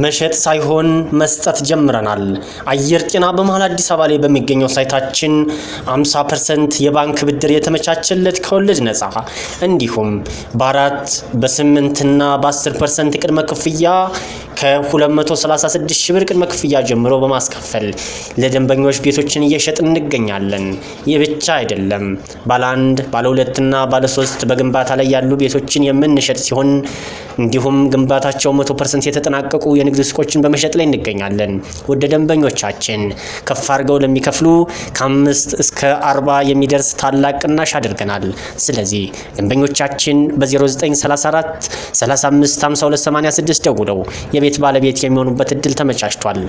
መሸጥ ሳይሆን መስጠት ጀምረናል። አየር ጤና በመሃል አዲስ አበባ ላይ በሚገኘው ሳይታችን 50% የባንክ ብድር የተመቻቸለት ከወለድ ነፃ እንዲሁም በ4 በ8 እና በ10% ቅድመ ክፍያ ከ236 ሺህ ብር ቅድመ ክፍያ ጀምሮ በማስከፈል ለደንበኞች ቤቶችን እየሸጥን እንገኛለን። ይህ ብቻ አይደለም። ባለ 1 ባለ 2 እና ባለ 3 በግንባታ ላይ ያሉ ቤቶችን የምንሸጥ ሲሆን እንዲሁም ግንባታቸው 100% የተጠናቀቁ የንግድ ሱቆችን በመሸጥ ላይ እንገኛለን። ወደ ደንበኞቻችን ከፍ አድርገው ለሚከፍሉ ከ5 እስከ 40 የሚደርስ ታላቅ ቅናሽ አድርገናል። ስለዚህ ደንበኞቻችን በ0934 35 52 86 ደውለው የቤት ባለቤት የሚሆኑበት እድል ተመቻችቷል።